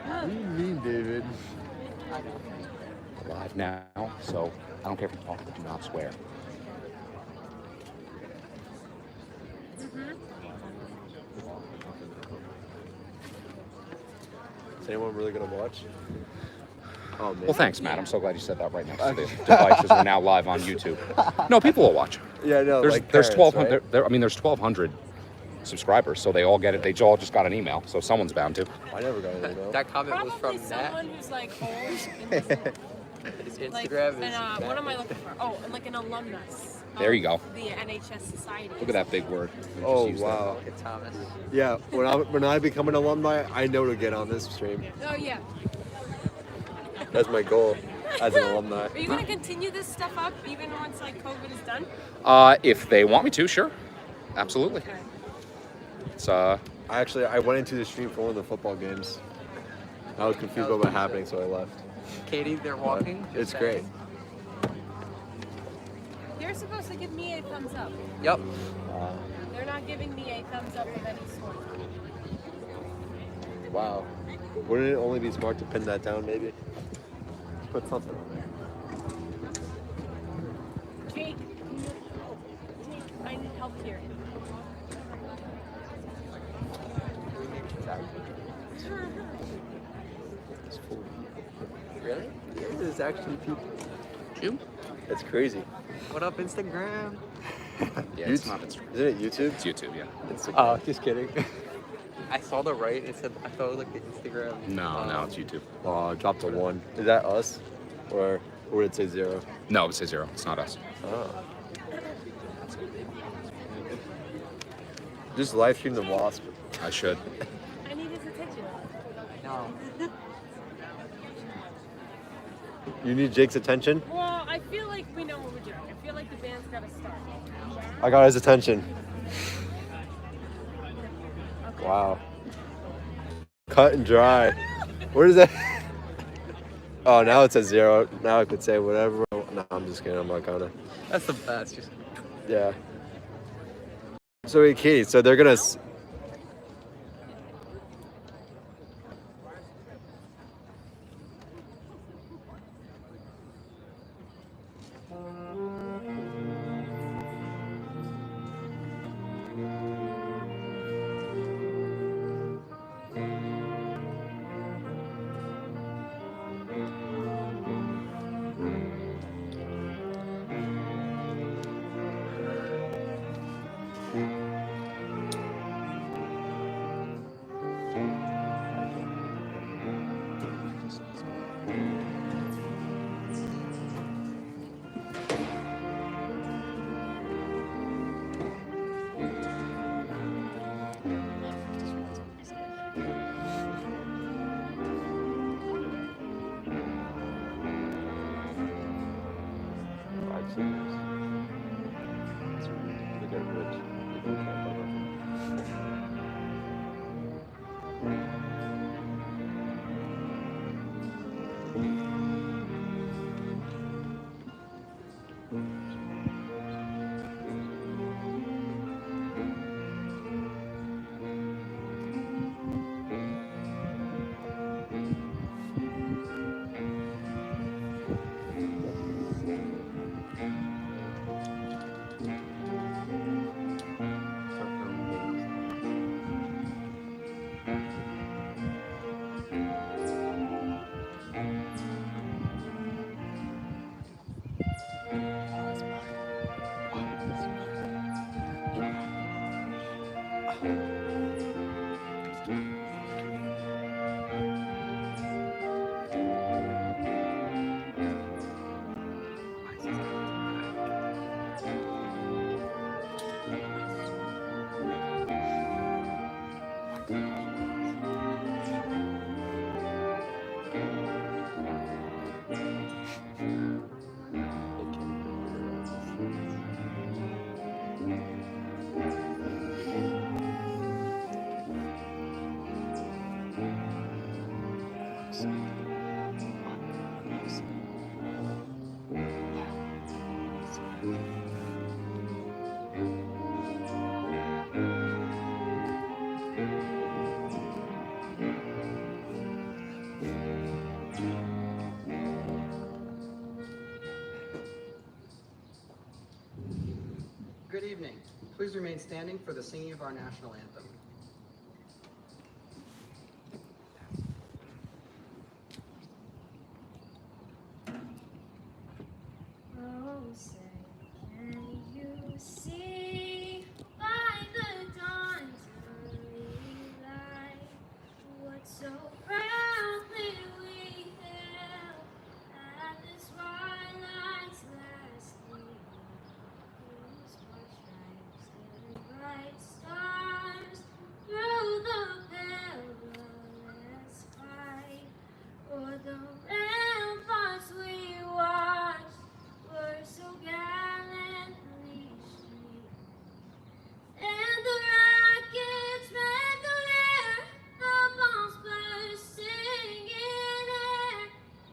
What do you mean, David? Live now, so I don't care if you talk, but do not swear. Is anyone really gonna watch? Oh man. Well, thanks, Matt. I'm so glad you said that right next to the devices. We're now live on YouTube. No, people will watch. Yeah, no. There's like there's parents, 1,200. right? There's 1,200 subscribers, so they all get it. They all just got an email, so someone's bound to. I never got an email. That comment was Probably from someone Nat. who's like old. And doesn't- His like, Instagram and, is what am I looking for? Oh, and like an alumnus. There you go. The NHS Society. Look at that big word. We just Oh used that. wow. Look at Thomas. Yeah. When I become an alumni, I know to get on this stream. Oh yeah. That's my goal as an alumni. Are you gonna continue this stuff up even once like COVID is done? If they want me to, sure, absolutely. Okay. It's I went into the stream for one of the football games. I was confused about what was happening, so I left. Katie, they're walking. It's Just great. saying. They're supposed to give me a thumbs up. Yep. They're not giving me a thumbs up of any sort. Wow. Wouldn't it only be smart to pin that down, maybe? Put something on there. Jake, I need help here. It's full. Really? Yeah, there's actually people. you. It's crazy. What up, Instagram? Yeah, it's YouTube? not. It's Isn't it YouTube? YouTube. Yeah. Instagram. Oh, just kidding. I saw the right. It said I thought it looked like Instagram. No, it's YouTube. Oh, I dropped a 1. Is that us? Or would it say 0? No, it says 0. It's not us. Oh. Just live stream the Wasp. I should. I need his attention. No. You need Jake's attention? Well, I feel like we know what we're doing. I feel like the band's gotta start. I got his attention. Wow. Cut and dry. Where is that? Oh, now it says 0. Now I could say whatever. No, I'm just kidding. I'm not gonna. That's the best. Just Yeah. So, wait, Katie, so they're gonna. Please remain standing for the singing of our national anthem. Oh, say, can you see by the dawn's early light what so proudly we hailed at the twilight's last gleam? Whose white stripes and bright stars through the perilous fight, o'er the ramparts we watched were so gallantly streamed, and the rockets rent the air, the bombs bursting in air,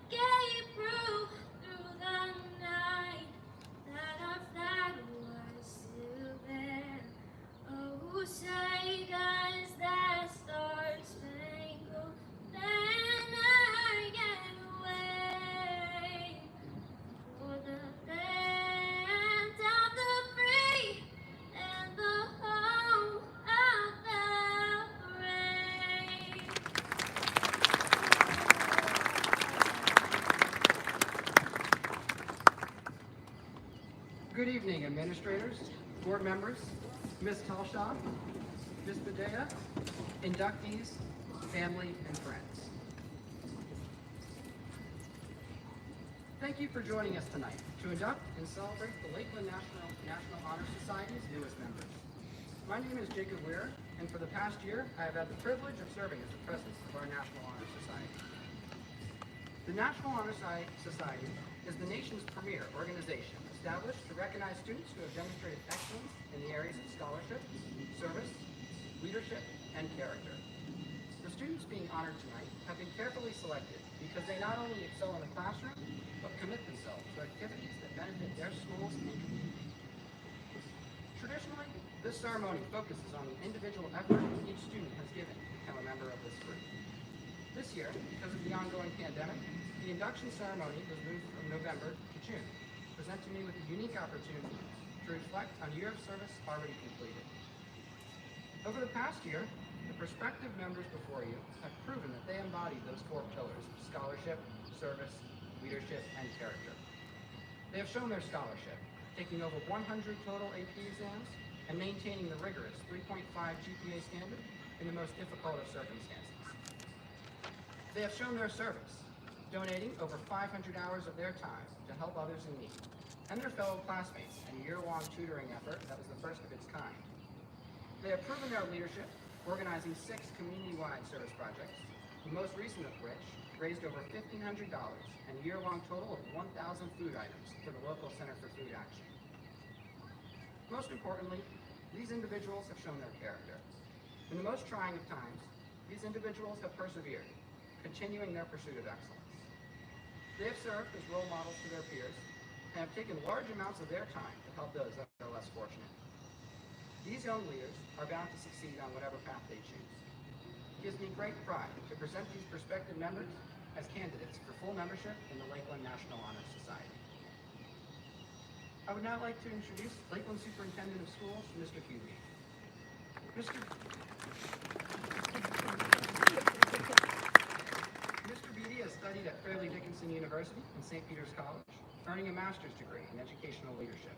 gave proof through the night that our flag was still there. Oh, say does that star-spangled banner yet wave for the land of the free and the home of the brave? Good evening, administrators, board members, Ms. Talshaw, Ms. Badea, inductees, family, and friends. Thank you for joining us tonight to induct and celebrate the Lakeland National Honor Society's newest members. My name is Jacob Weir, and for the past year, I have had the privilege of serving as the president of our National Honor Society. The National Honor Society is the nation's premier organization established to recognize students who have demonstrated excellence in the areas of scholarship, service, leadership, and character. The students being honored tonight have been carefully selected because they not only excel in the classroom, but commit themselves to activities that benefit their schools and community. Traditionally, this ceremony focuses on the individual effort each student has given to become a member of this group. This year, because of the ongoing pandemic, the induction ceremony was moved from November to June, presenting me with a unique opportunity to reflect on a year of service already completed. Over the past year, the prospective members before you have proven that they embody those four pillars of scholarship, service, leadership, and character. They have shown their scholarship, taking over 100 total AP exams and maintaining the rigorous 3.5 GPA standard in the most difficult of circumstances. They have shown their service, donating over 500 hours of their time to help others in need, and their fellow classmates in a year-long tutoring effort that was the first of its kind. They have proven their leadership, organizing 6 community-wide service projects, the most recent of which raised over $1,500 and a year-long total of 1,000 food items for the local Center for Food Action. Most importantly, these individuals have shown their character. In the most trying of times, these individuals have persevered, continuing their pursuit of excellence. They have served as role models to their peers and have taken large amounts of their time to help those that are less fortunate. These young leaders are bound to succeed on whatever path they choose. It gives me great pride to present these prospective members as candidates for full membership in the Lakeland National Honor Society. I would now like to introduce Lakeland Superintendent of Schools, Mr. Hughey. Mr. Beatty has studied at Fairleigh Dickinson University and St. Peter's College, earning a master's degree in educational leadership.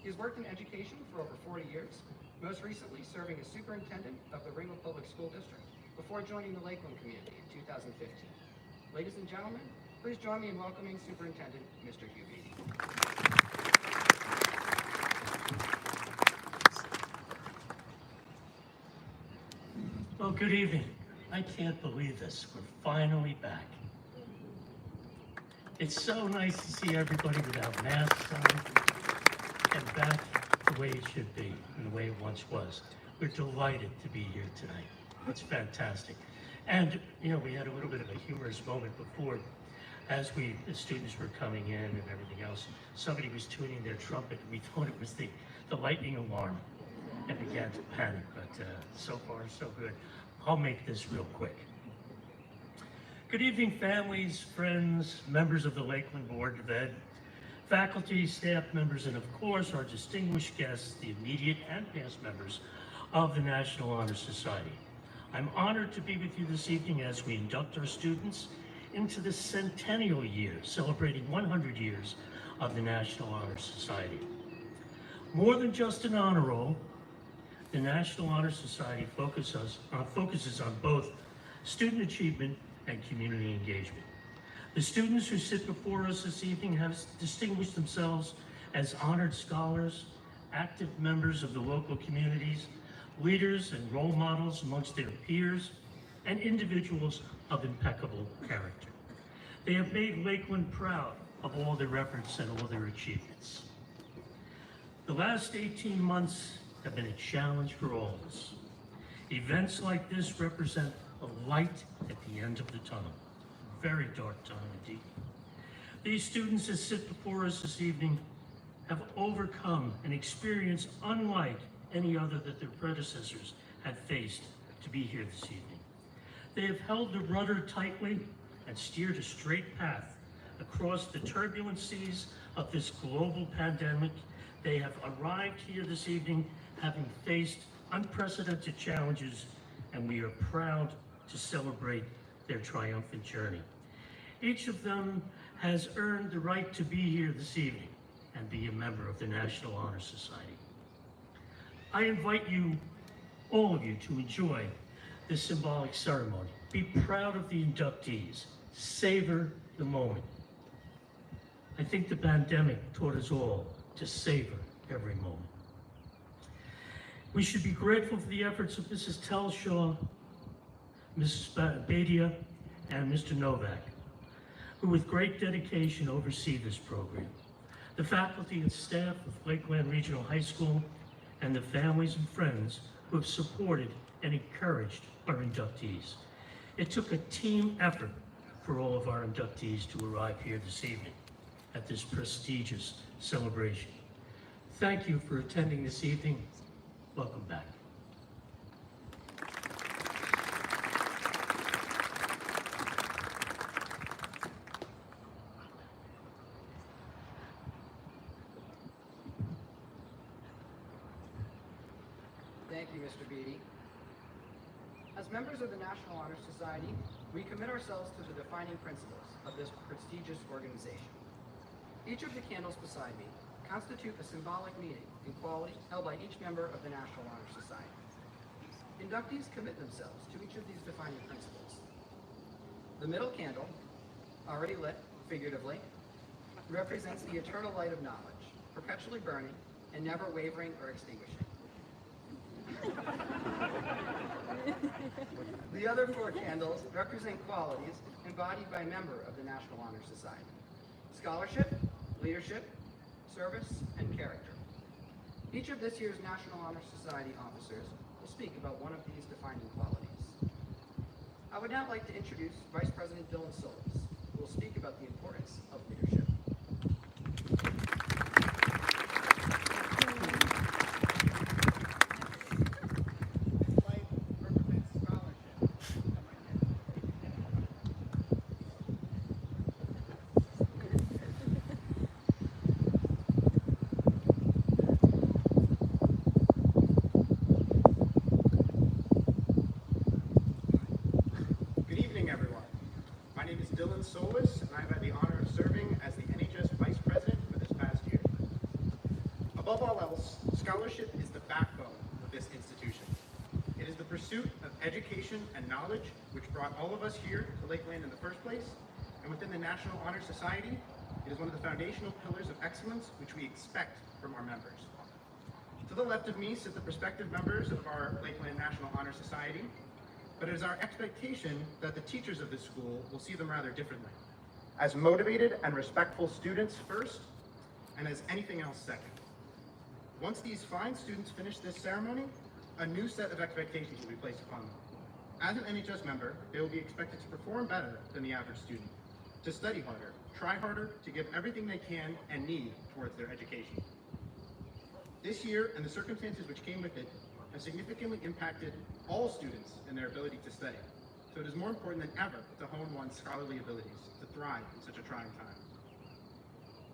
He has worked in education for over 40 years, most recently serving as superintendent of the Ringwood Public School District before joining the Lakeland community in 2015. Ladies and gentlemen, please join me in welcoming Superintendent Mr. Hugh Beatty. Well, good evening. I can't believe this. We're finally back. It's so nice to see everybody without masks on and back the way it should be and the way it once was. We're delighted to be here tonight. It's fantastic. And, you know, we had a little bit of a humorous moment before as the students were coming in and everything else. Somebody was tuning their trumpet. We thought it was the lightning alarm and began to panic, but so far so good. I'll make this real quick. Good evening, families, friends, members of the Lakeland Board of Ed, faculty, staff members, and of course our distinguished guests, the immediate and past members of the National Honor Society. I'm honored to be with you this evening as we induct our students into the centennial year, celebrating 100 years of the National Honor Society. More than just an honor roll, the National Honor Society focuses on both student achievement and community engagement. The students who sit before us this evening have distinguished themselves as honored scholars, active members of the local communities, leaders and role models amongst their peers, and individuals of impeccable character. They have made Lakeland proud of all their efforts and all their achievements. The last 18 months have been a challenge for all of us. Events like this represent a light at the end of the tunnel. Very dark time indeed. These students that sit before us this evening have overcome an experience unlike any other that their predecessors had faced to be here this evening. They have held the rudder tightly and steered a straight path across the turbulent seas of this global pandemic. They have arrived here this evening having faced unprecedented challenges, and we are proud to celebrate their triumphant journey. Each of them has earned the right to be here this evening and be a member of the National Honor Society. I invite you, all of you, to enjoy this symbolic ceremony. Be proud of the inductees. Savor the moment. I think the pandemic taught us all to savor every moment. We should be grateful for the efforts of Mrs. Telshaw, Mrs. Badia, and Mr. Novak, who with great dedication oversee this program. The faculty and staff of Lakeland Regional High School, and the families and friends who have supported and encouraged our inductees. It took a team effort for all of our inductees to arrive here this evening at this prestigious celebration. Thank you for attending this evening. Welcome back. Thank you, Mr. Beatty. As members of the National Honor Society, we commit ourselves to the defining principles of this prestigious organization. Each of the candles beside me constitute a symbolic meeting in quality held by each member of the National Honor Society. Inductees commit themselves to each of these defining principles. The middle candle, already lit, figuratively, represents the eternal light of knowledge, perpetually burning and never wavering or extinguishing. The other four candles represent qualities embodied by a member of the National Honor Society: scholarship, leadership, service, and character. Each of this year's National Honor Society officers will speak about one of these defining qualities. I would now like to introduce Vice President Dylan Solis, who will speak about the importance of leadership. Solis, and I've had the honor of serving as the NHS Vice President for this past year. Above all else, scholarship is the backbone of this institution. It is the pursuit of education and knowledge which brought all of us here to Lakeland in the first place, and within the National Honor Society, it is one of the foundational pillars of excellence which we expect from our members. To the left of me sit the prospective members of our Lakeland National Honor Society, but it is our expectation that the teachers of this school will see them rather differently, as motivated and respectful students first, and as anything else second. Once these fine students finish this ceremony, a new set of expectations will be placed upon them. As an NHS member, they will be expected to perform better than the average student, to study harder, try harder, to give everything they can and need towards their education. This year, and the circumstances which came with it, have significantly impacted all students in their ability to study. So it is more important than ever to hone one's scholarly abilities to thrive in such a trying time.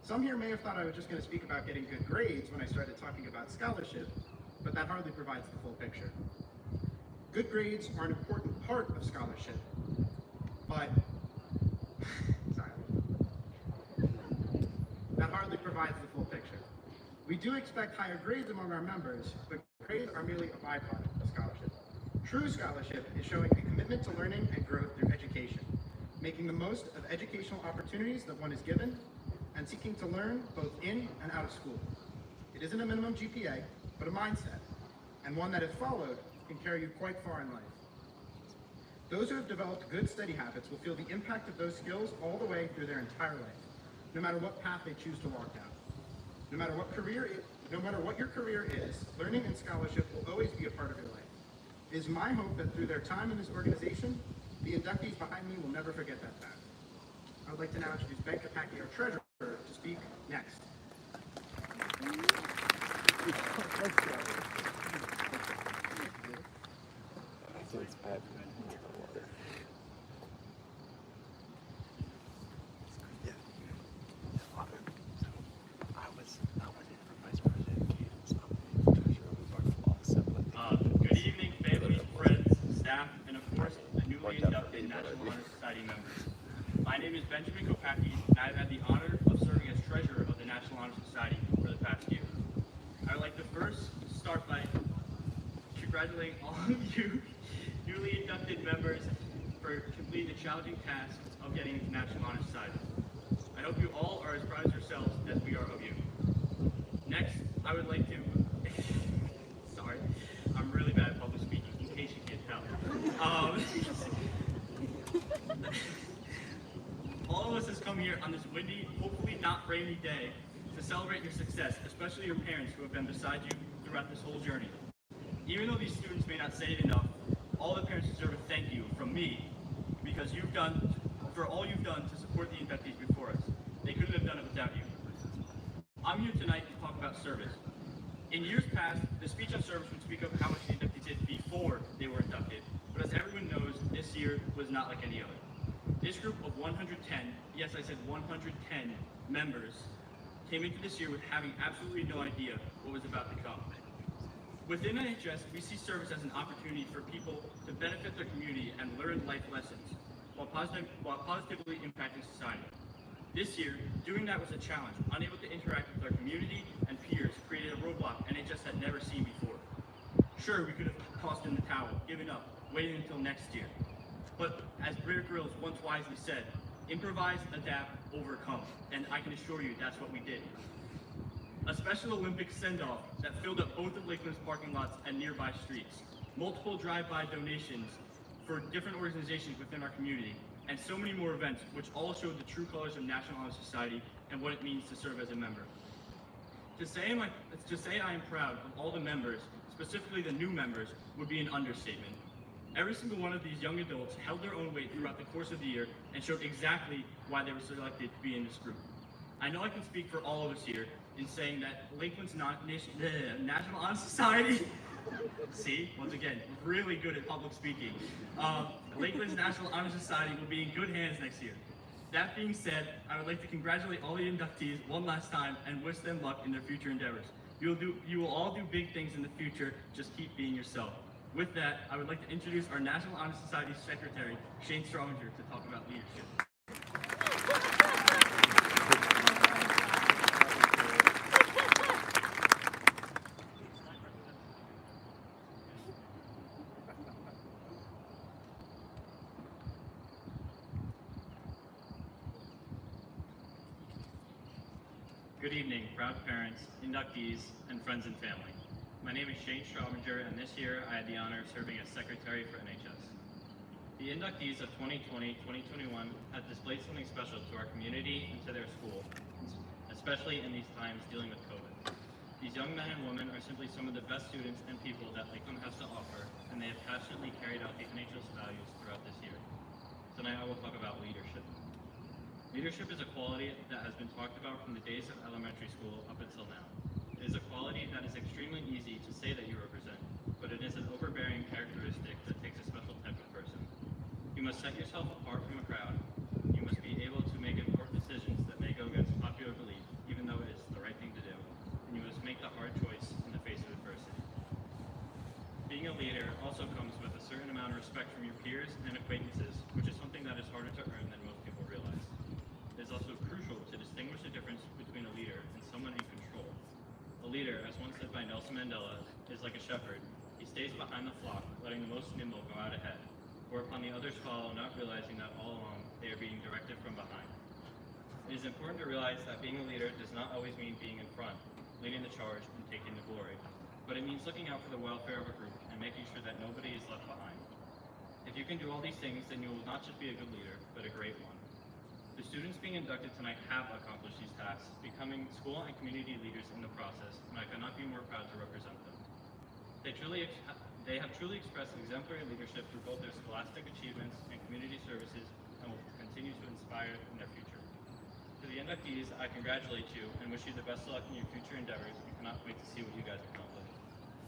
Some here may have thought I was just going to speak about getting good grades when I started talking about scholarship, but that hardly provides the full picture. Good grades are an important part of scholarship, but sorry, that hardly provides the full picture. We do expect higher grades among our members, but grades are merely a byproduct of scholarship. True scholarship is showing a commitment to learning and growth through education, making the most of educational opportunities that one is given, and seeking to learn both in and out of school. It isn't a minimum GPA, but a mindset, and one that if followed can carry you quite far in life. Those who have developed good study habits will feel the impact of those skills all the way through their entire life, no matter what path they choose to walk down. No matter what your career is, learning and scholarship will always be a part of your life. It is my hope that through their time in this organization, the inductees behind me will never forget that fact. I would like to now introduce Ben Kopacki, our treasurer, to speak next. It's bad. Good evening, family, friends, staff, and of course, the newly inducted National Honor Society members. My name is Benjamin Kopacki, and I've had the honor of serving as treasurer of the National Honor Society for the past year. I would like to first start by congratulating all of you newly inducted members for completing the challenging task of getting into National Honor Society. I hope you all are as proud as yourselves as we are of you. Next, I would like to, sorry, I'm really bad at public speaking, in case you can't tell. All of us has come here on this windy, hopefully not rainy day to celebrate your success, especially your parents who have been beside you throughout this whole journey. Even though these students may not say it enough, all the parents deserve a thank you from me because for all you've done to support the inductees before us. They couldn't have done it without you. I'm here tonight to talk about service. In years past, the speech on service would speak of how much the inductees did before they were inducted, but as everyone knows, this year was not like any other. This group of 110, yes, I said 110 members, came into this year with having absolutely no idea what was about to come. Within NHS, we see service as an opportunity for people to benefit their community and learn life lessons while positively impacting society. This year, doing that was a challenge. Unable to interact with our community and peers created a roadblock NHS had never seen before. Sure, we could have tossed in the towel, given up, waited until next year. But as Bear Grylls once wisely said, improvise, adapt, overcome. And I can assure you that's what we did. A Special Olympics send-off that filled up both of Lakeland's parking lots and nearby streets. Multiple drive-by donations for different organizations within our community, and so many more events which all showed the true colors of National Honor Society and what it means to serve as a member. To say I am proud of all the members, specifically the new members, would be an understatement. Every single one of these young adults held their own weight throughout the course of the year and showed exactly why they were selected to be in this group. I know I can speak for all of us here in saying that Lakeland's National Honor Society, see, once again, really good at public speaking. Lakeland's National Honor Society will be in good hands next year. That being said, I would like to congratulate all the inductees one last time and wish them luck in their future endeavors. You will all do big things in the future, just keep being yourself. With that, I would like to introduce our National Honor Society Secretary, Shane Strominger, to talk about leadership. Good evening, proud parents, inductees, and friends and family. My name is Shane Strominger, and this year I had the honor of serving as Secretary for NHS. The inductees of 2020-2021 have displayed something special to our community and to their school, especially in these times dealing with COVID. These young men and women are simply some of the best students and people that Lakeland has to offer, and they have passionately carried out the NHS values throughout this year. Tonight I will talk about leadership. Leadership is a quality that has been talked about from the days of elementary school up until now. It is a quality that is extremely easy to say that you represent, but it is an overbearing characteristic that takes a special type of person. You must set yourself apart from a crowd. You must be able to make important decisions that make go against popular belief, even though it is the right thing to do, and you must make the hard choice in the face of adversity. Being a leader also comes with a certain amount of respect from your peers and acquaintances, which is something that is harder to earn than most people realize. It is also crucial to distinguish the difference between a leader and someone in control. A leader, as once said by Nelson Mandela, is like a shepherd. He stays behind the flock, letting the most nimble go out ahead, whereupon the others follow, not realizing that all along they are being directed from behind. It is important to realize that being a leader does not always mean being in front, leading the charge, and taking the glory, but it means looking out for the welfare of a group and making sure that nobody is left behind. If you can do all these things, then you will not just be a good leader, but a great one. The students being inducted tonight have accomplished these tasks, becoming school and community leaders in the process, and I could not be more proud to represent them. They have truly expressed exemplary leadership through both their scholastic achievements and community services, and will continue to inspire in their future. To the inductees, I congratulate you and wish you the best of luck in your future endeavors and cannot wait to see what you guys accomplish.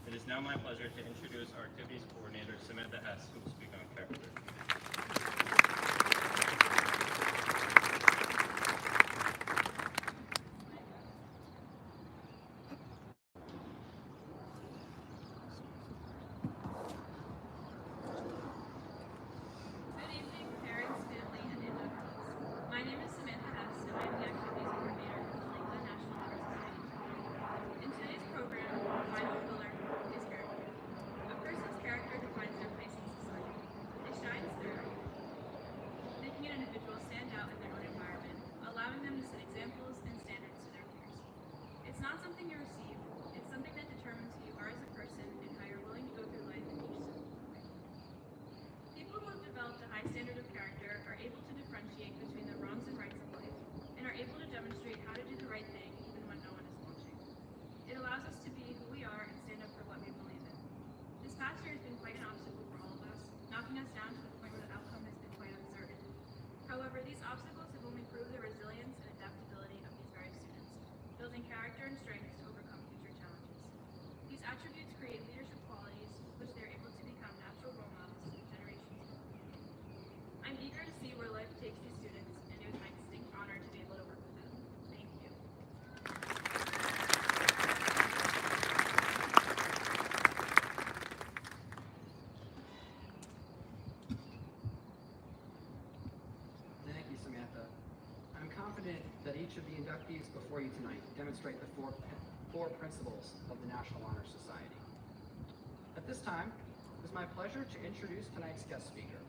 It is now my pleasure to introduce our activities coordinator, Samantha Hess, who will speak on character. Good evening, parents, family, and inductees. My name is Samantha Hess, and I am the activities coordinator for the Lakeland National Honor Society. In today's program, our final pillar is character. A person's character defines their place in society. It shines through, making an individual stand out in their own environment, allowing them to set examples and standards to their peers. It's not something you receive, it's something that determines who you are as a person and how you're willing to go through life in each step of the way. People who have developed a high standard of character are able to differentiate between the wrongs and rights of life, and are able to demonstrate how to do the right thing even when no one is watching. It allows us to be who we are and stand up for what we believe in. This past year has been quite an obstacle for all of us, knocking us down to the point where the outcome has been quite uncertain. However, these obstacles have only proved the resilience and adaptability of these very students, building character and strength to overcome future challenges. These attributes create leadership qualities, which they're able to become natural role models to the generations to come. I'm eager to see where life takes these students, and it was my distinct honor to be able to work with them. Thank you. Thank you, Samantha. I'm confident that each of the inductees before you tonight demonstrate the four principles of the National Honor Society. At this time, it is my pleasure to introduce tonight's guest speaker.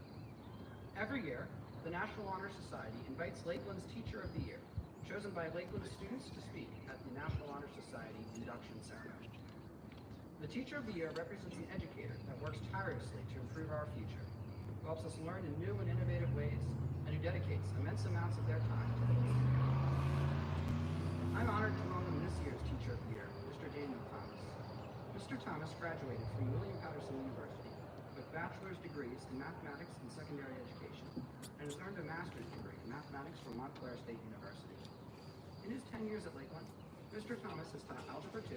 Every year, the National Honor Society invites Lakeland's Teacher of the Year, chosen by Lakeland students to speak at the National Honor Society Induction Ceremony. The Teacher of the Year represents an educator that works tirelessly to improve our future, who helps us learn in new and innovative ways, and who dedicates immense amounts of their time to the learning. I'm honored to welcome this year's Teacher of the Year, Mr. Daniel Thomas. Mr. Thomas graduated from William Patterson University with bachelor's degrees in mathematics and secondary education, and has earned a master's degree in mathematics from Montclair State University. In his 10 years at Lakeland, Mr. Thomas has taught Algebra 2,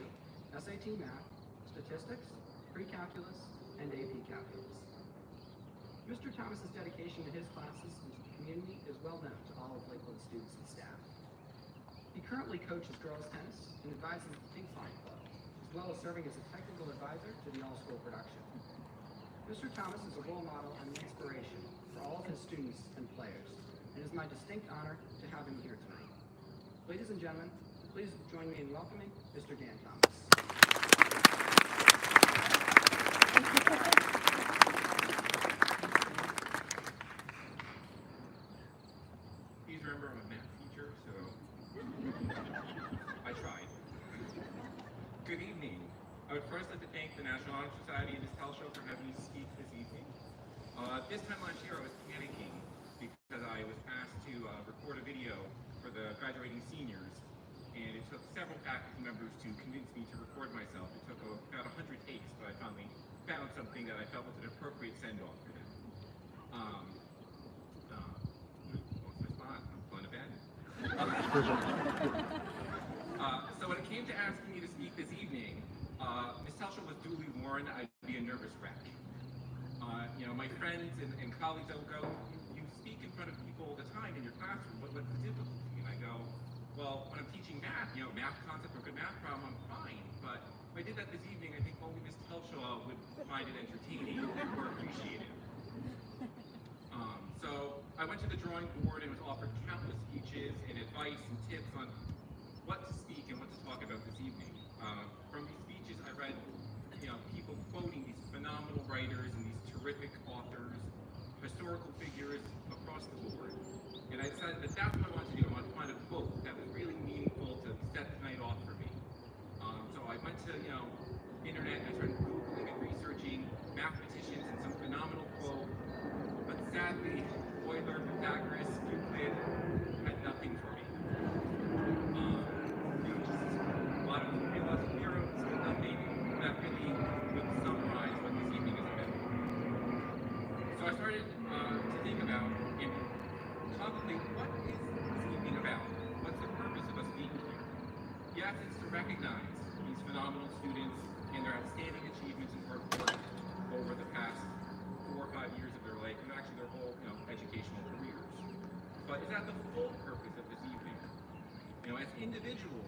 SAT Math, Statistics, Pre-Calculus, and AP Calculus. Mr. Thomas's dedication to his classes and to the community is well known to all of Lakeland students and staff. He currently coaches girls tennis and advises the Pink Flying Club, as well as serving as a technical advisor to the all-school production. Mr. Thomas is a role model and an inspiration for all of his students and players, and it is my distinct honor to have him here tonight. Ladies and gentlemen, please join me in welcoming Mr. Dan Thomas. Please remember I'm a math teacher, so I tried. Good evening. I would first like to thank the National Honor Society and Ms. Telshow for having me speak this evening. This time last year I was panicking because I was asked to record a video for the graduating seniors, and it took several faculty members to convince me to record myself. It took about 100 takes, but I finally found something that I felt was an appropriate send-off for them. Lost my spot. I'm going to bed. So when it came to asking me to speak this evening, Ms. Telshow was duly warned I'd be a nervous wreck. My friends and colleagues will go, you speak in front of people all the time in your classroom. What's the difficulty? And I go, math concept or good math problem, I'm fine. But if I did that this evening, I think only Miss Telshaw would find it entertaining or appreciate it. So I went to the drawing board and was offered countless speeches and advice and tips on what to speak and what to talk about this evening. From these speeches, I read, people quoting these phenomenal writers and these terrific authors, historical figures across the board. And I decided that that's what I wanted to do. I wanted to find a quote that was really meaningful to set the night off for me. So I went to, internet and I started Googling and researching mathematicians and some phenomenal quote. But sadly, Euler, Pythagoras, Euclid had nothing for me. Just a lot of formulas and theorems, but nothing that really would summarize what this evening is about. So I started to think about and contemplate, what is this evening about? What's the purpose of us being here? Yes, it's to recognize these phenomenal students and their outstanding achievements and hard work over the past 4 or 5 years of their life, and actually their whole educational careers. But is that the full purpose of this evening? As individuals,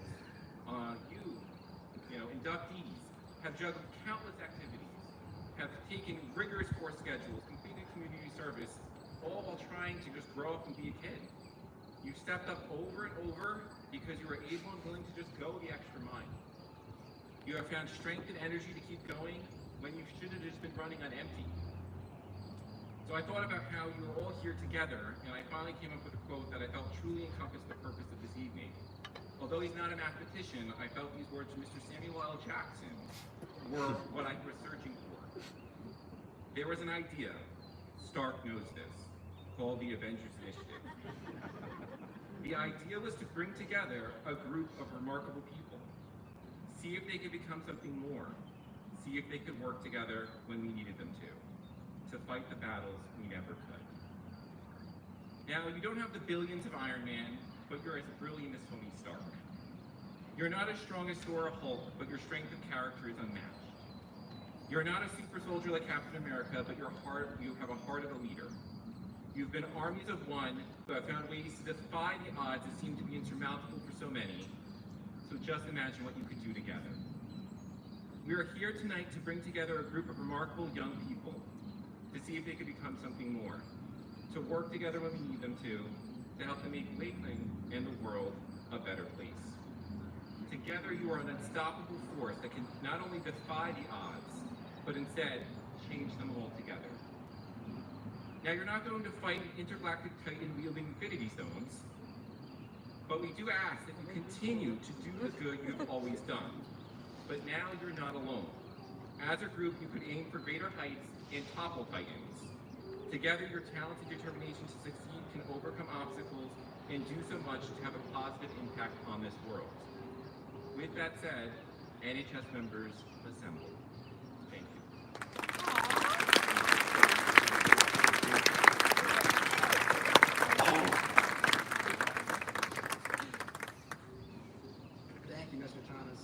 inductees have juggled countless activities, have taken rigorous course schedules, completed community service, all while trying to just grow up and be a kid. You've stepped up over and over because you were able and willing to just go the extra mile. You have found strength and energy to keep going when you should have just been running on empty. So I thought about how you were all here together, and I finally came up with a quote that I felt truly encompassed the purpose of this evening. Although he's not a mathematician, I felt these words from Mr. Samuel L. Jackson were what I was searching for. There was an idea, Stark knows this, called the Avengers Initiative. The idea was to bring together a group of remarkable people, see if they could become something more, see if they could work together when we needed them to fight the battles we never could. Now, you don't have the billions of Iron Man, but you're as brilliant as Tony Stark. You're not as strong as Thor or Hulk, but your strength of character is unmatched. You're not a super soldier like Captain America, but you have a heart of a leader. You've been armies of one who have found ways to defy the odds that seem to be insurmountable for so many. So just imagine what you could do together. We are here tonight to bring together a group of remarkable young people, to see if they could become something more, to work together when we need them to help them make Lakeland and the world a better place. Together you are an unstoppable force that can not only defy the odds, but instead change them all together. Now, you're not going to fight an intergalactic titan wielding infinity stones, but we do ask that you continue to do the good you've always done. But now you're not alone. As a group, you could aim for greater heights and topple titans. Together, your talent and determination to succeed can overcome obstacles and do so much to have a positive impact on this world. With that said, NHS members assemble. Thank you. Thank you, Mr. Thomas.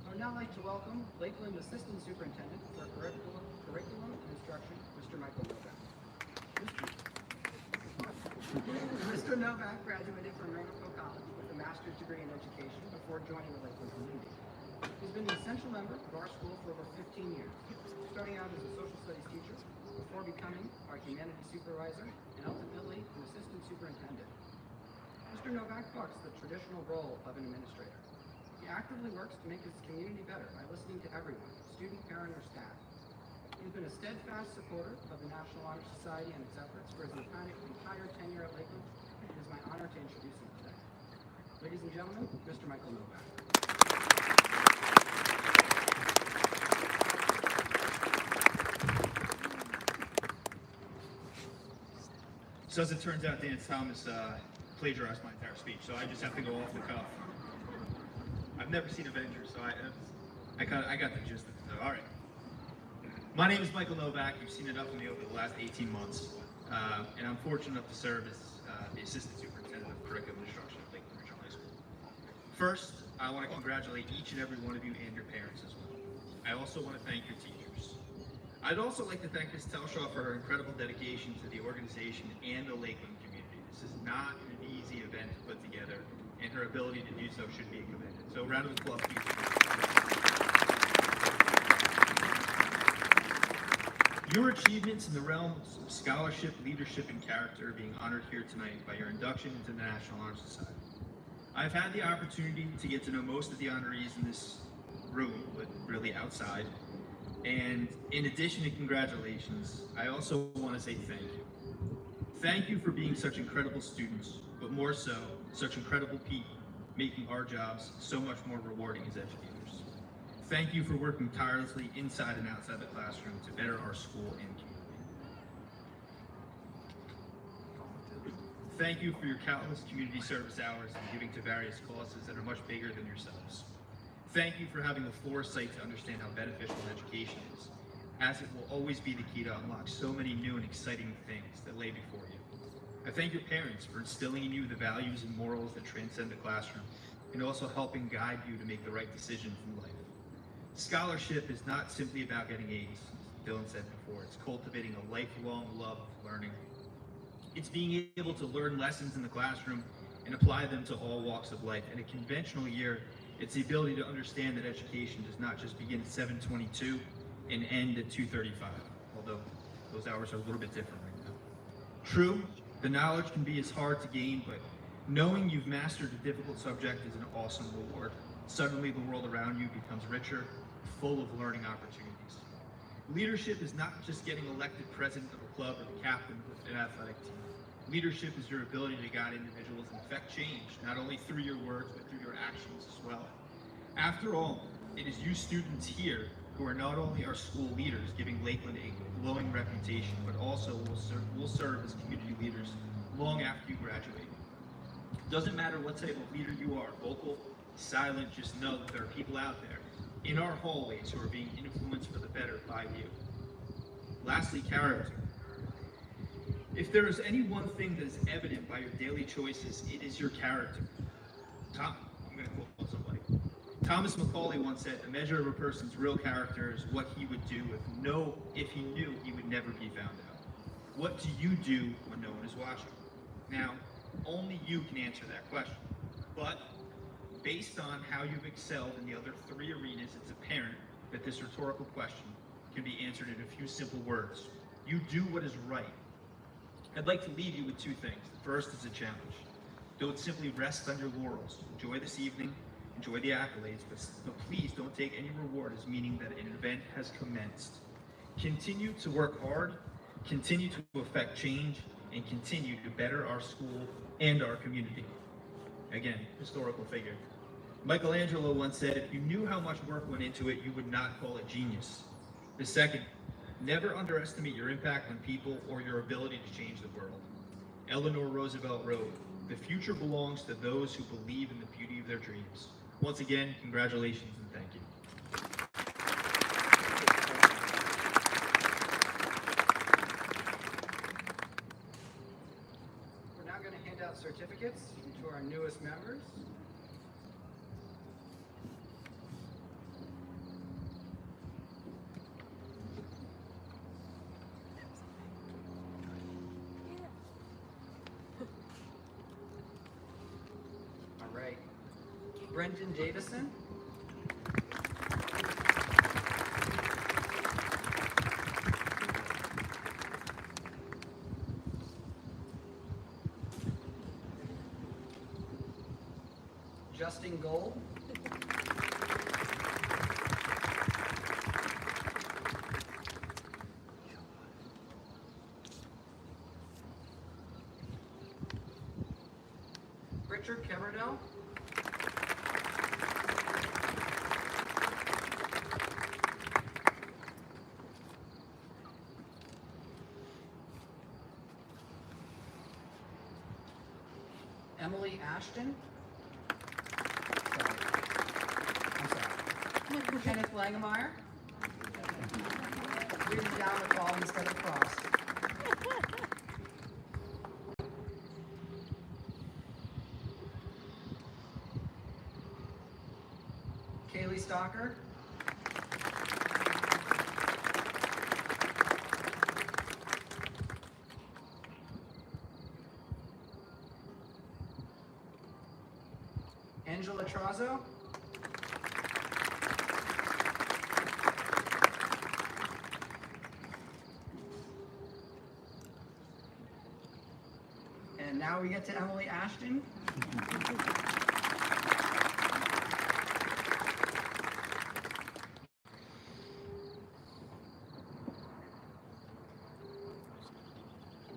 I would now like to welcome Lakeland Assistant Superintendent for Curriculum and Instruction, Mr. Michael Novak. Mr. Novak graduated from Ramapo College with a master's degree in education before joining the Lakeland community. He's been an essential member of our school for over 15 years, starting out as a social studies teacher before becoming our humanities supervisor and ultimately an assistant superintendent. Mr. Novak bucks the traditional role of an administrator. He actively works to make his community better by listening to everyone, student, parent, or staff. He's been a steadfast supporter of the National Honor Society and its efforts for his entire tenure at Lakeland. It is my honor to introduce him today. Ladies and gentlemen, Mr. Michael Novak. So as it turns out, Dan Thomas plagiarized my entire speech, so I just have to go off the cuff. I've never seen Avengers, so I got the gist of it. So, all right. My name is Michael Novak. You've seen enough of me over the last 18 months, and I'm fortunate enough to serve as the Assistant Superintendent of Curriculum and Instruction at Lakeland Regional High School. First, I want to congratulate each and every one of you and your parents as well. I also want to thank your teachers. I'd also like to thank Ms. Telshaw for her incredible dedication to the organization and the Lakeland community This is not an easy event to put together, and her ability to do so should be commended. So a round of applause, please. Your achievements in the realms of scholarship, leadership, and character are being honored here tonight by your induction into the National Honor Society. I've had the opportunity to get to know most of the honorees in this room, but really outside. And in addition to congratulations, I also want to say thank you. Thank you for being such incredible students, but more so, such incredible people, making our jobs so much more rewarding as educators. Thank you for working tirelessly inside and outside the classroom to better our school and community. Thank you for your countless community service hours and giving to various causes that are much bigger than yourselves. Thank you for having the foresight to understand how beneficial education is, as it will always be the key to unlock so many new and exciting things that lay before you. I thank your parents for instilling in you the values and morals that transcend the classroom, and also helping guide you to make the right decisions in life. Scholarship is not simply about getting A's, as Dylan said before. It's cultivating a lifelong love of learning. It's being able to learn lessons in the classroom and apply them to all walks of life. In a conventional year, it's the ability to understand that education does not just begin at 7:22 and end at 2:35, although those hours are a little bit different right now. True, the knowledge can be as hard to gain, but knowing you've mastered a difficult subject is an awesome reward. Suddenly the world around you becomes richer, full of learning opportunities. Leadership is not just getting elected president of a club or the captain of an athletic team. Leadership is your ability to guide individuals and affect change, not only through your words, but through your actions as well. After all, it is you students here who are not only our school leaders, giving Lakeland a glowing reputation, but also will serve as community leaders long after you graduate. Doesn't matter what type of leader you are, vocal, silent, just know that there are people out there in our hallways who are being influenced for the better by you. Lastly, character. If there is any one thing that is evident by your daily choices, it is your character. I'm going to quote somebody. Thomas Macaulay once said, "The measure of a person's real character is what he would do if he knew he would never be found out." What do you do when no one is watching? Now, only you can answer that question. But based on how you've excelled in the other three arenas, it's apparent that this rhetorical question can be answered in a few simple words. You do what is right. I'd like to leave you with two things. The first is a challenge. Don't simply rest on your laurels. Enjoy this evening, enjoy the accolades, but please don't take any reward as meaning that an event has commenced. Continue to work hard, continue to affect change, and continue to better our school and our community. Again, historical figure. Michelangelo once said, "If you knew how much work went into it, you would not call it genius." The second, never underestimate your impact on people or your ability to change the world. Eleanor Roosevelt wrote, "The future belongs to those who believe in the beauty of their dreams." Once again, congratulations and thank you. We're now going to hand out certificates to our newest members. All right. Brendan Davison. Justin Gold. Richard Keverdell. Emily Ashton. Kenneth Langemeyer. Reading down the call instead of cross. Kaylee Stalker. Angela Trazo. And now we get to Emily Ashton.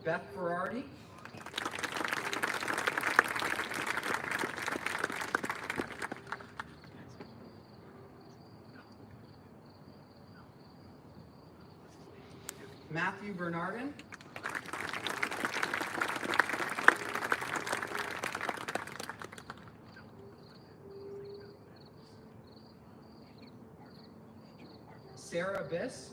Beth Ferrardi. Matthew Bernardin. Sarah Biss.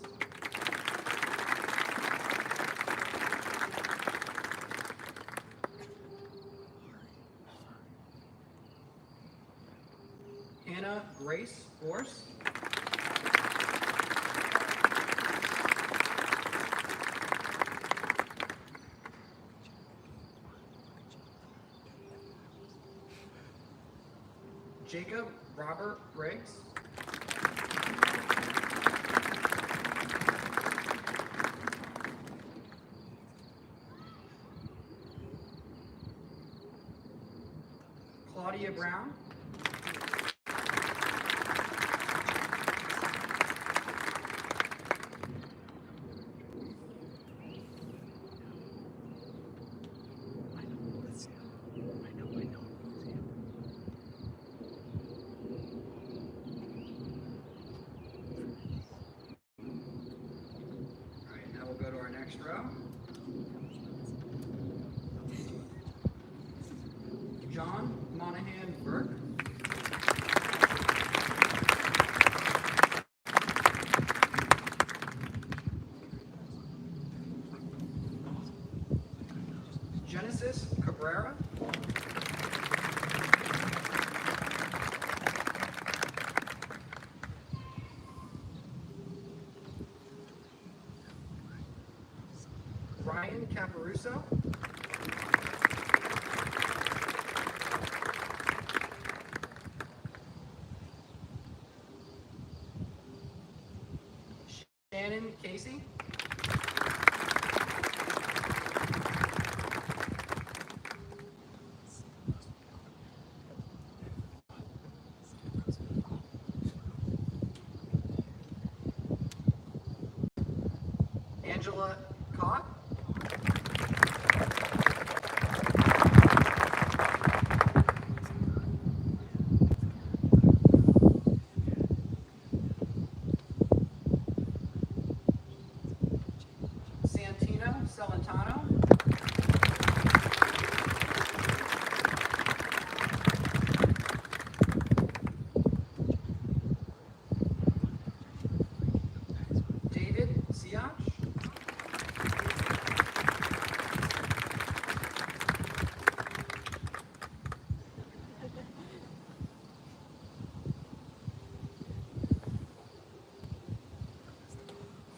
Hannah Grace Force. Jacob Robert Briggs. Claudia Brown. Now we'll go to our next row. John Monahan Burke. Genesis Cabrera. Ryan Caparuso. Shannon Casey. Angela Cott. Santino Celentano. David Siach.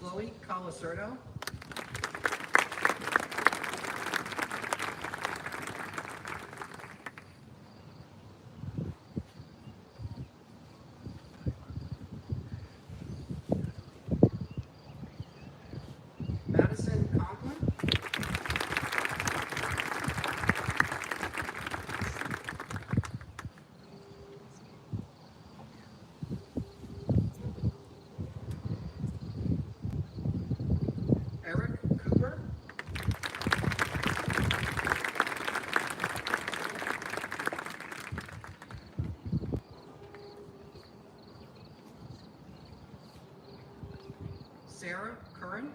Chloe Colacerdo. Madison Conklin. Eric Cooper. Sarah Curran.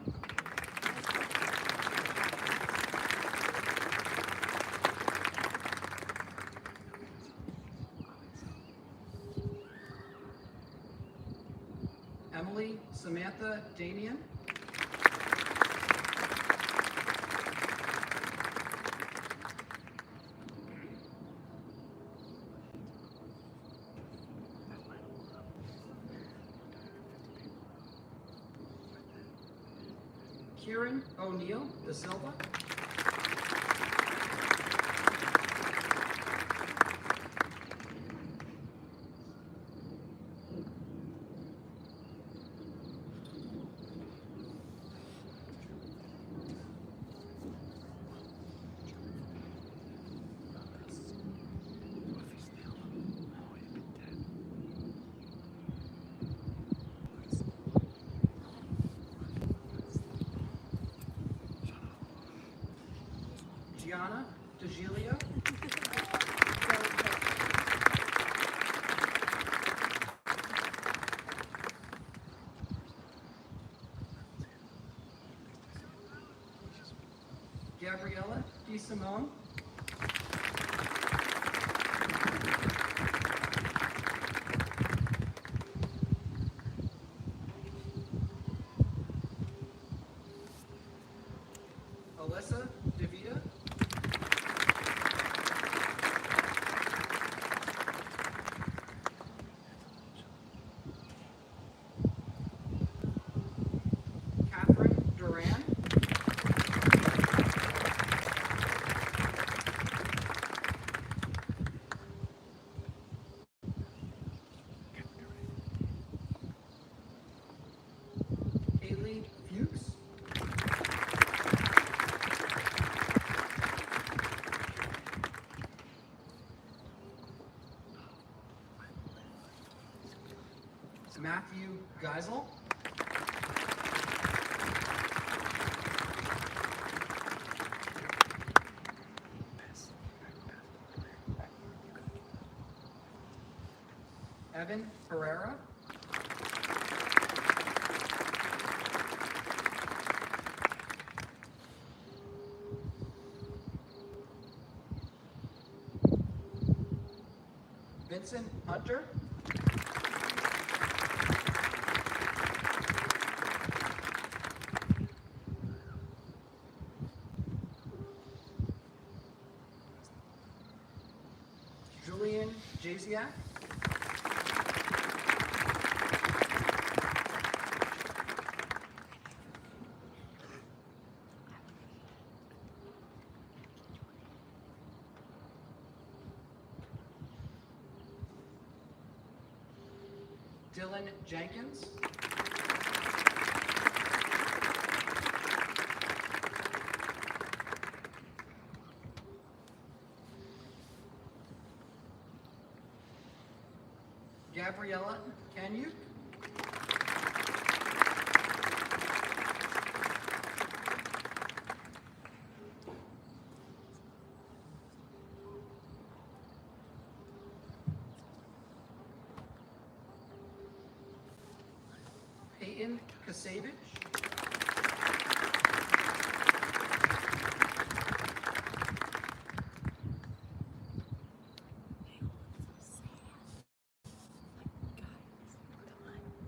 Emily Samantha Damian. Kieran O'Neill da Silva. Gianna DeGilio. Gabriella DeSimone. Alyssa DeVita. Catherine Duran. Haley Fuchs. Matthew Geisel. Evan Herrera. Vincent Hunter. Julian Jasiak. Dylan Jenkins. Gabriella Kanyuk. Peyton Kasavich.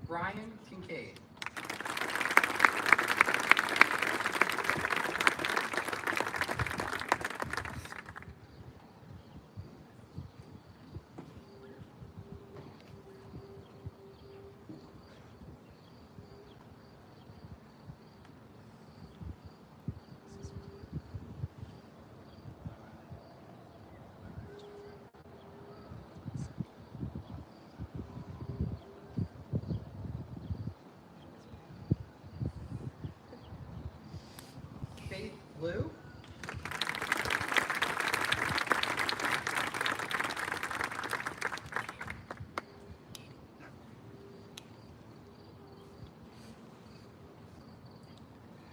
Brian Kincaid. Faith Liu.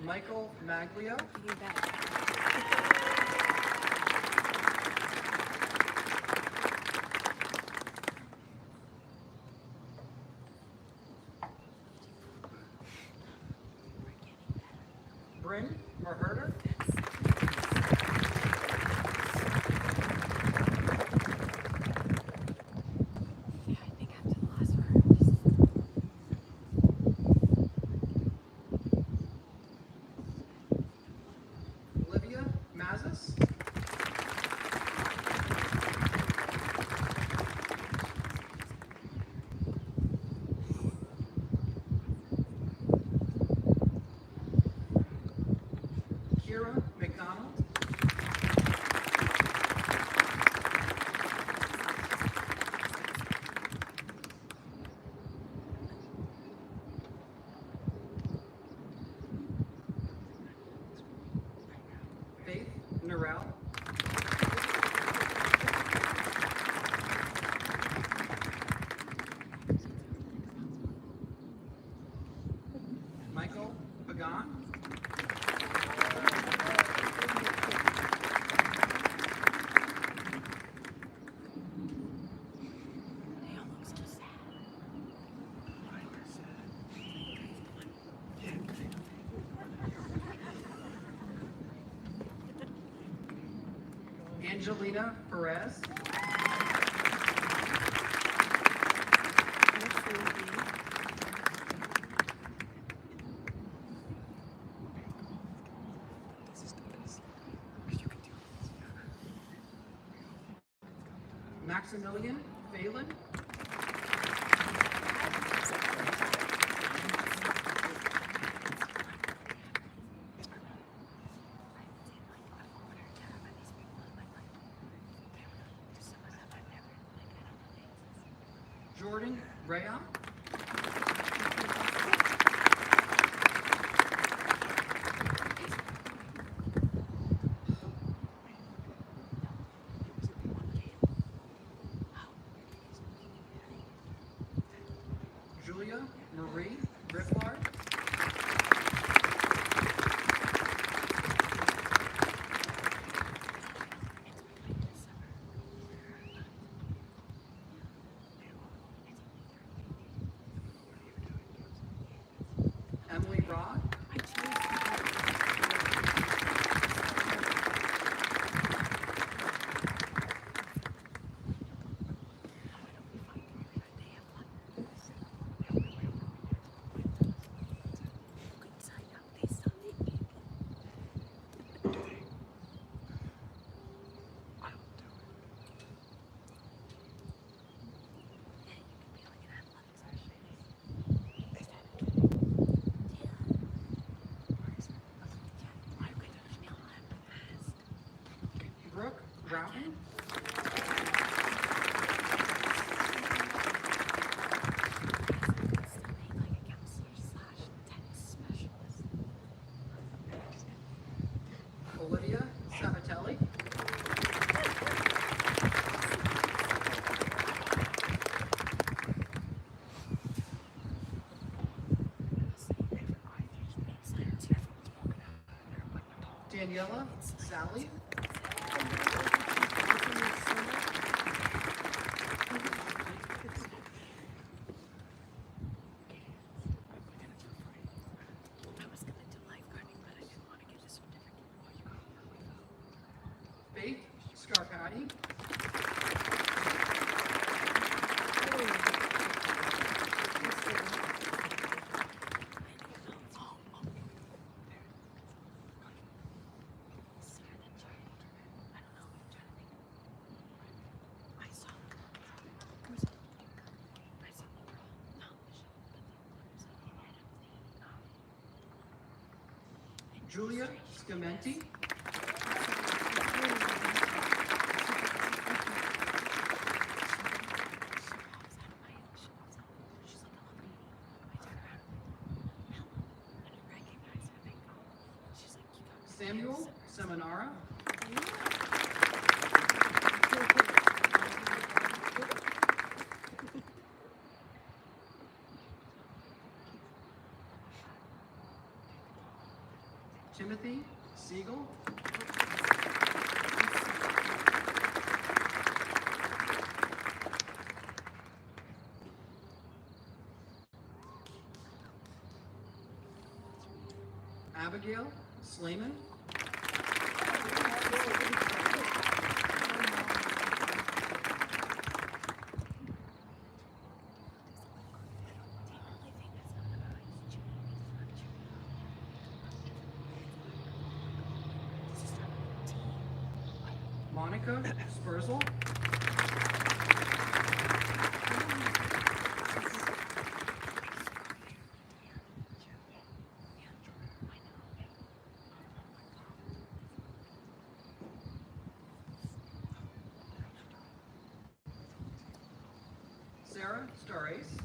Michael Maglio. Bryn Herder. Olivia Mazis. Kira McDonald. Faith Norell. Michael Pagan. Angelina Perez. Maximilian Phelan. Jordan Rea. Julia Marie Rifflard. Emily Rod. Brooke Broughton. Olivia Sabatelli. Daniela Sally. Faith Scarpati. Julia Scamenti. Samuel Seminara. Timothy Siegel. Abigail Slayman. Monica Spursel. Sarah Starace.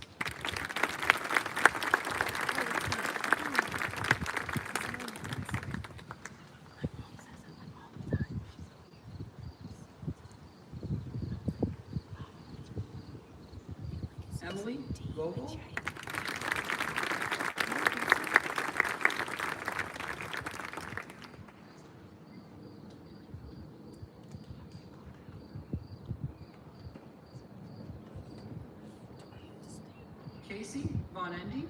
Emily Vogel. Casey Von Endy.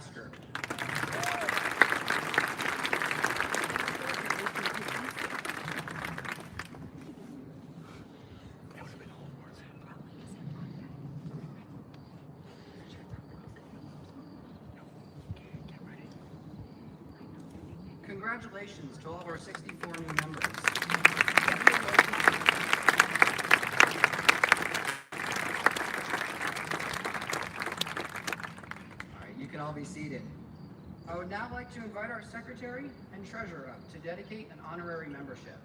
Tasker. Congratulations to all of our 64 new members. All right, you can all be seated. I would now like to invite our secretary and treasurer up to dedicate an honorary membership.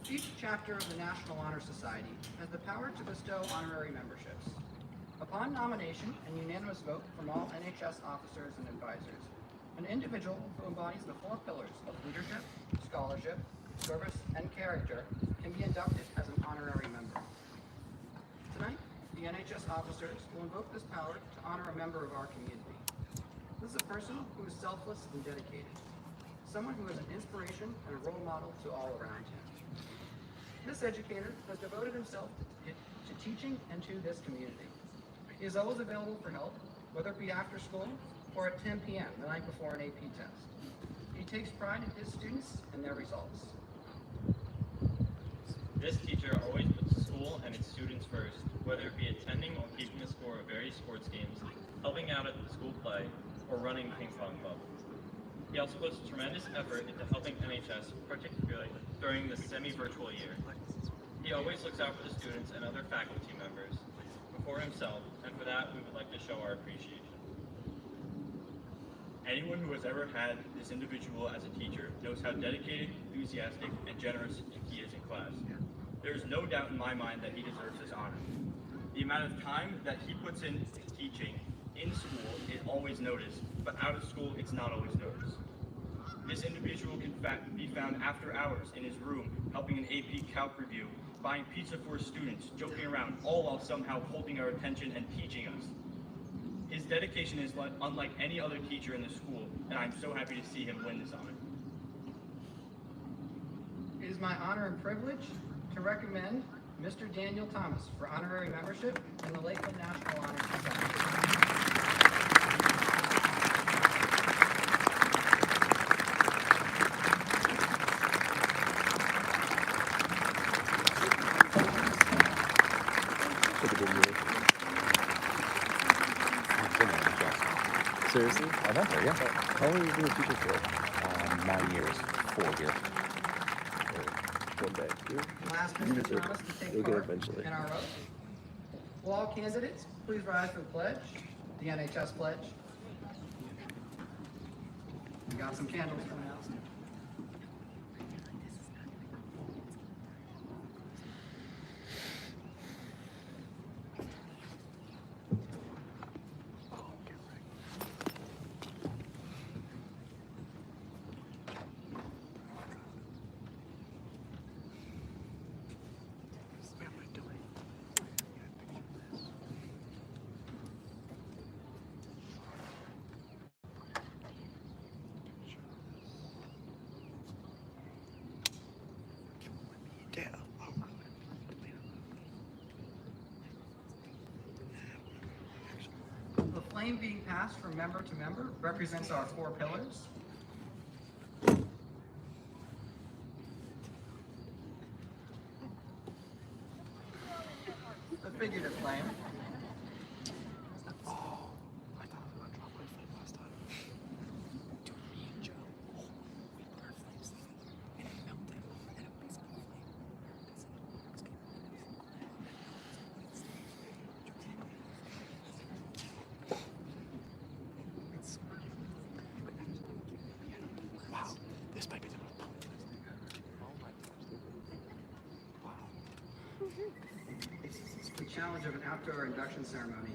Each chapter of the National Honor Society has the power to bestow honorary memberships. Upon nomination and unanimous vote from all NHS officers and advisors, an individual who embodies the 4 pillars of leadership, scholarship, service, and character can be inducted as an honorary member. Tonight, the NHS officers will invoke this power to honor a member of our community. This is a person who is selfless and dedicated, someone who is an inspiration and a role model to all around him. This educator has devoted himself to teaching and to this community. He is always available for help, whether it be after school or at 10 p.m. the night before an AP test. He takes pride in his students and their results. This teacher always puts school and its students first, whether it be attending or keeping the score of various sports games, helping out at the school play, or running the ping pong club. He also puts tremendous effort into helping NHS, particularly during the semi-virtual year. He always looks out for the students and other faculty members before himself, and for that we would like to show our appreciation. Anyone who has ever had this individual as a teacher knows how dedicated, enthusiastic, and generous he is in class. There is no doubt in my mind that he deserves this honor. The amount of time that he puts in teaching in school is always noticed, but out of school it's not always noticed. This individual can be found after hours in his room, helping an AP Calc review, buying pizza for his students, joking around, all while somehow holding our attention and teaching us. His dedication is unlike any other teacher in the school, and I'm so happy to see him win this honor. It is my honor and privilege to recommend Mr. Daniel Thomas for honorary membership in the Lakeland National Honor Society. Seriously? I went there, yeah. How long have you been a teacher for? 9 years, 4 here. One day. Last, You Mr. deserve Thomas it. to take You'll get it part eventually. in our oath. Will all candidates please rise for the pledge, the NHS pledge. We got some candles coming out. The flame being passed from member to member represents our 4 pillars. The figurative flame. The challenge of an outdoor induction ceremony.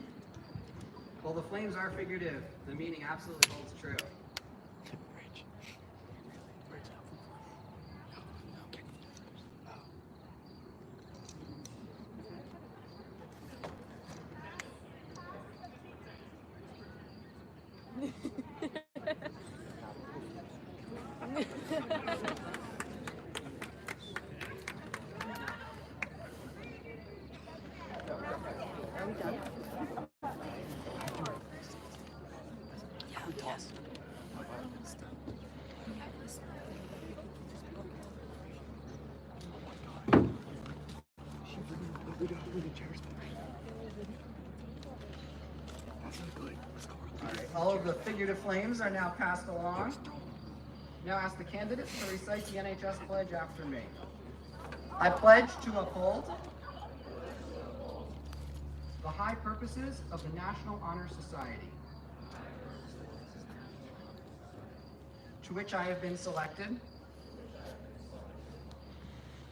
While the flames are figurative, the meaning absolutely holds true. All right, all of the figurative flames are now passed along. Now ask the candidates to recite the NHS pledge after me. I pledge to uphold the high purposes of the National Honor Society, to which I have been selected.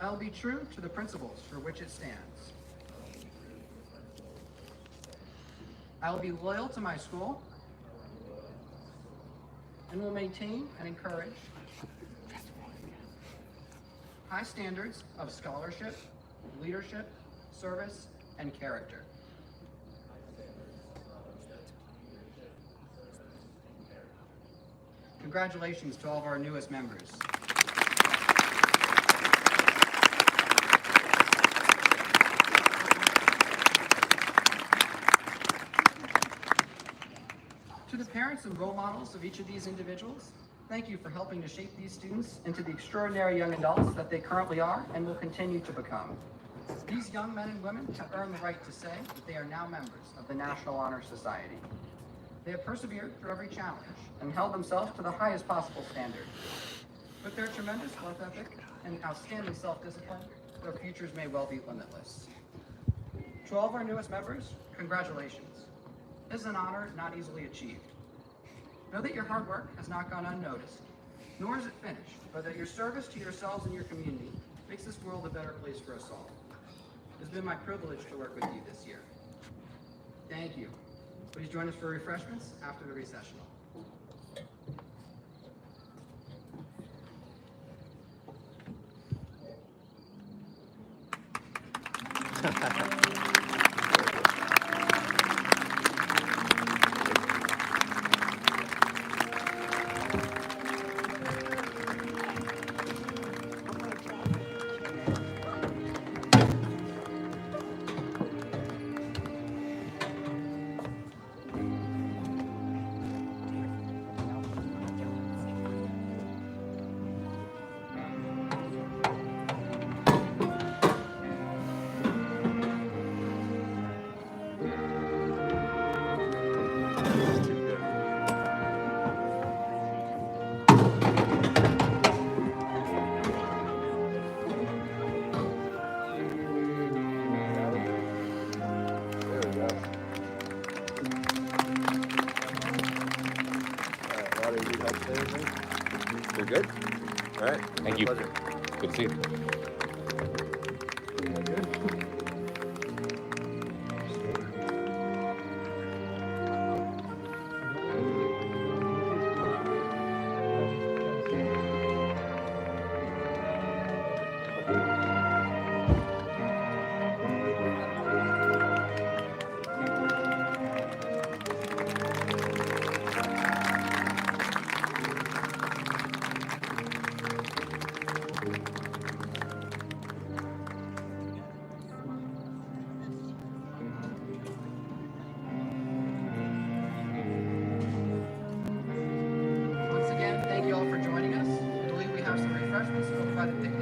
I will be true to the principles for which it stands. I will be loyal to my school and will maintain and encourage high standards of scholarship, leadership, service, and character. Congratulations to all of our newest members. To the parents and role models of each of these individuals, thank you for helping to shape these students into the extraordinary young adults that they currently are and will continue to become. These young men and women have earned the right to say that they are now members of the National Honor Society. They have persevered through every challenge and held themselves to the highest possible standard. With their tremendous work ethic and outstanding self-discipline, their futures may well be limitless. To all of our newest members, congratulations. This is an honor not easily achieved. Know that your hard work has not gone unnoticed, nor is it finished, but that your service to yourselves and your community makes this world a better place for us all. It has been my privilege to work with you this year. Thank you. Please join us for refreshments after the recessional. You're good? All right. Thank you. Pleasure. Good to see you. Once again, thank you all for joining us. I believe we have some refreshments over by the picnic